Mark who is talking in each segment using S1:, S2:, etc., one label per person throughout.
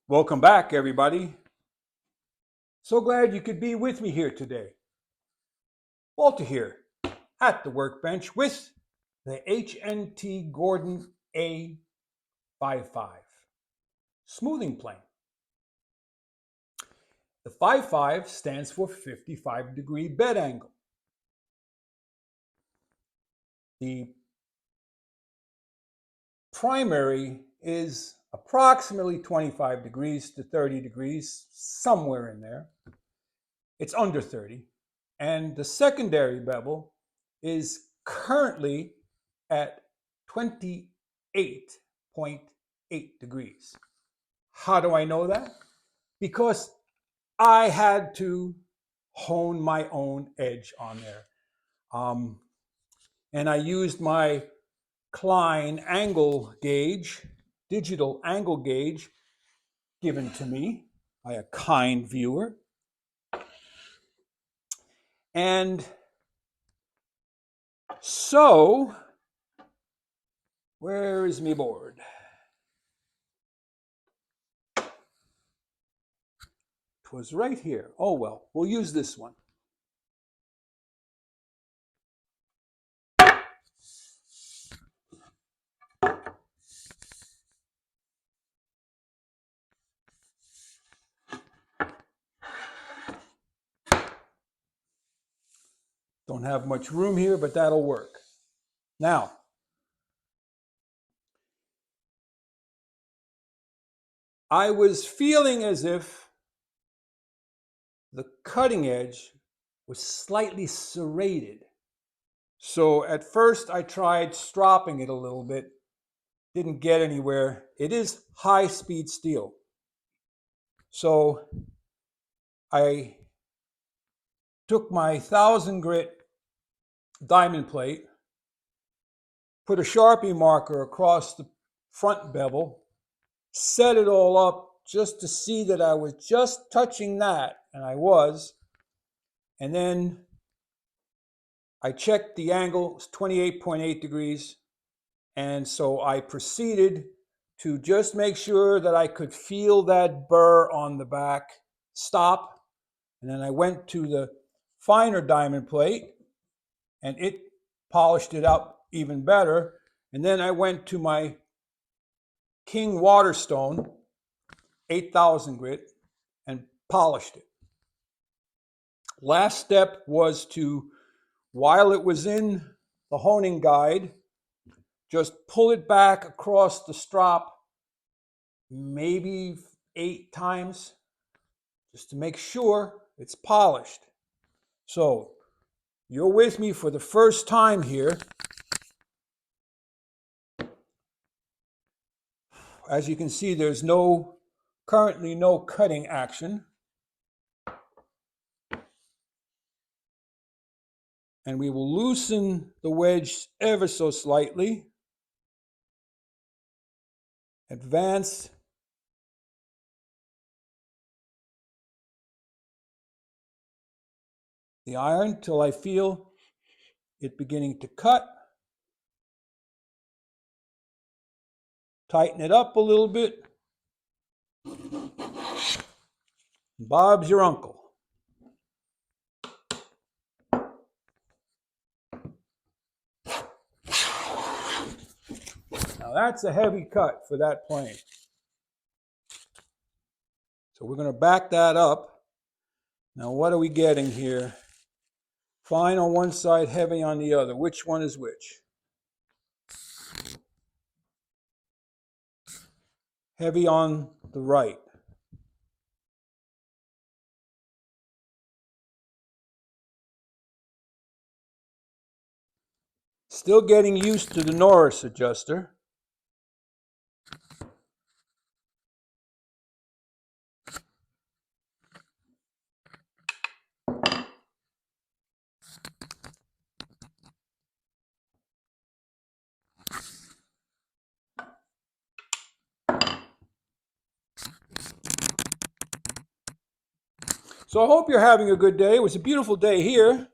S1: Welcome back, everybody. So glad you could be with me here today. Walter here at the workbench with the HNT Gordon A55 Smoothing Plane. The 55 stands for 55-degree bed angle. The primary is approximately 25 degrees to 30 degrees, somewhere in there. It's under 30. And the secondary bevel is currently at 28.8 degrees. How do I know that? Because I had to hone my own edge on there. And I used my Klein angle gauge, digital angle gauge, given to me by a kind viewer. And so, where is me board? It was right here. Oh well, we'll use this one. Don't have much room here, but that'll work. Now, I was feeling as if the cutting edge was slightly serrated. So at first I tried stropping it a little bit, didn't get anywhere. It is high-speed steel. So I took my 1000 grit diamond plate, put a Sharpie marker across the front bevel, set it all up just to see that I was just touching that, and I was. And then I checked the angle, it's 28.8 degrees. And so I proceeded to just make sure that I could feel that burr on the back stop. And then I went to the finer diamond plate and it polished it up even better. And then I went to my King Waterstone 8000 grit and polished it. Last step was to, while it was in the honing guide, just pull it back across the strop maybe 8 times just to make sure it's polished. So you're with me for the first time here. As you can see, there's currently no cutting action. And we will loosen the wedge ever so slightly. Advance. The iron till I feel it beginning to cut. Tighten it up a little bit. Bob's your uncle. Now that's a heavy cut for that plane. So we're going to back that up. Now what are we getting here? Fine on one side, heavy on the other. Which one is which? Heavy on the right. Still getting used to the Norris adjuster. So I hope you're having a good day. It was a beautiful day here.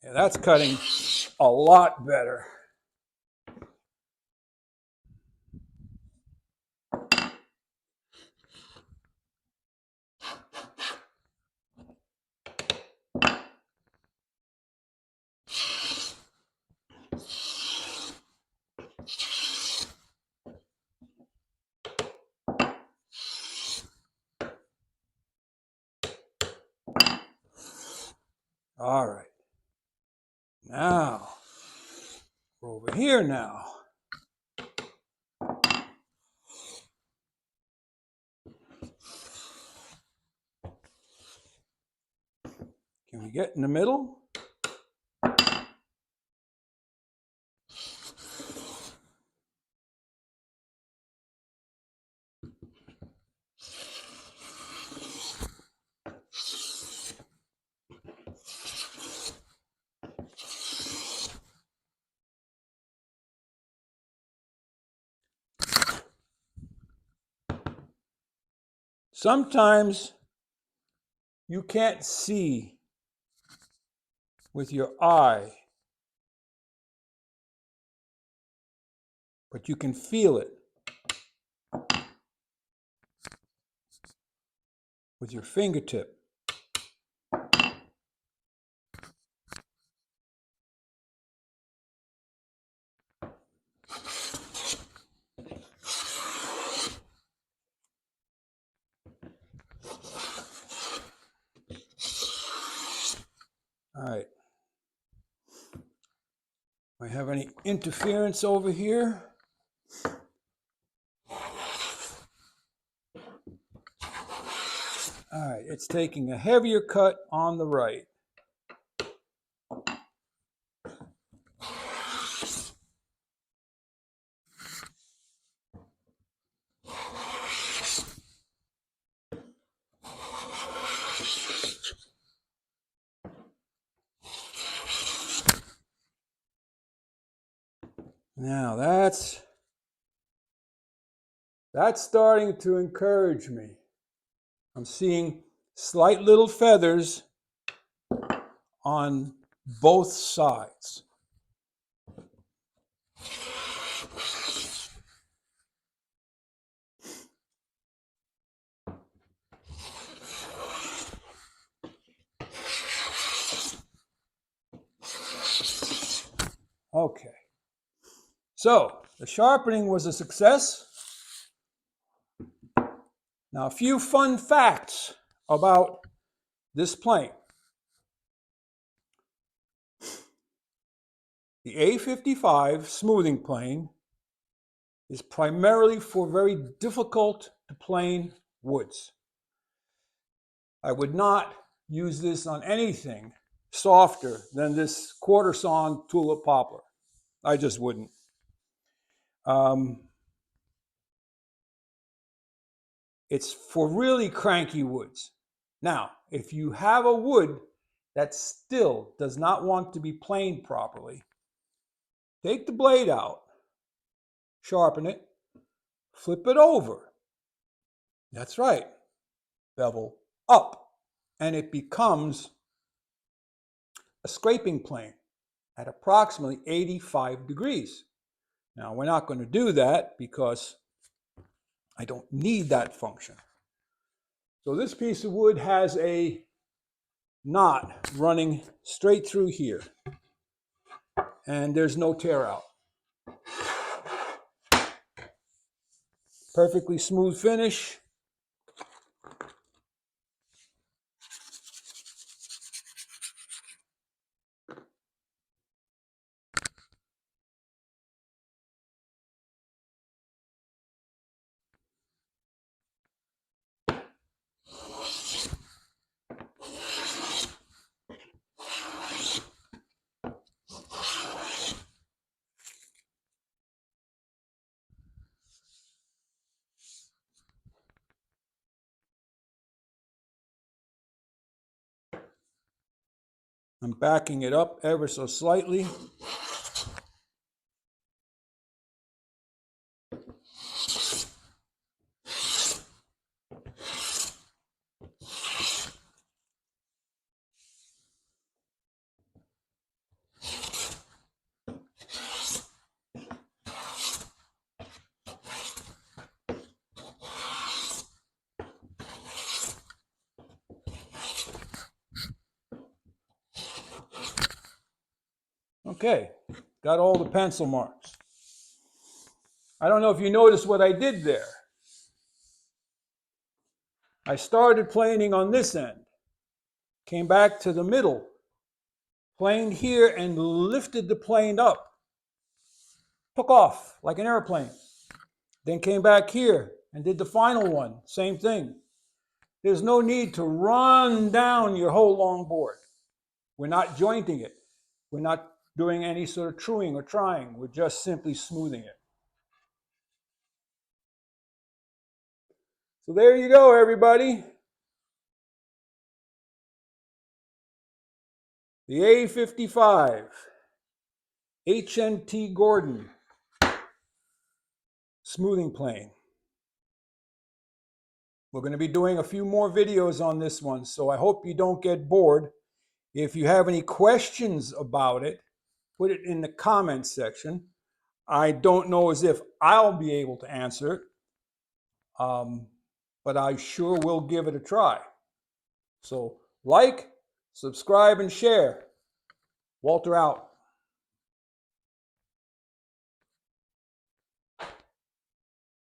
S1: Yeah, that's cutting a lot better. All right. Now, we're over here now. Can we get in the middle? Sometimes you can't see with your eye, but you can feel it with your fingertip. All right. Do I have any interference over here? All right, it's taking a heavier cut on the right. Now that's starting to encourage me. I'm seeing slight little feathers on both sides. Okay. So the sharpening was a success. Now a few fun facts about this plane. The A55 Smoothing Plane is primarily for very difficult to plane woods. I would not use this on anything softer than this quarter sawn tulip poplar. I just wouldn't. It's for really cranky woods. Now, if you have a wood that still does not want to be planed properly, take the blade out, sharpen it, flip it over. That's right, bevel up, and it becomes a scraping plane at approximately 85 degrees. Now, we're not going to do that because I don't need that function. So this piece of wood has a knot running straight through here, and there's no tear out. Perfectly smooth finish. I'm backing it up ever so slightly. Okay, got all the pencil marks. I don't know if you noticed what I did there. I started planing on this end, came back to the middle, planed here and lifted the plane up, took off like an airplane. Then came back here and did the final one, same thing. There's no need to run down your whole long board. We're not jointing it. We're not doing any sort of truing or trying. We're just simply smoothing it. So there you go, everybody. The A55 HNT Gordon Smoothing Plane. We're going to be doing a few more videos on this one, so I hope you don't get bored. If you have any questions about it, put it in the comments section. I don't know as if I'll be able to answer it, but I sure will give it a try. So like, subscribe, and share. Walter out.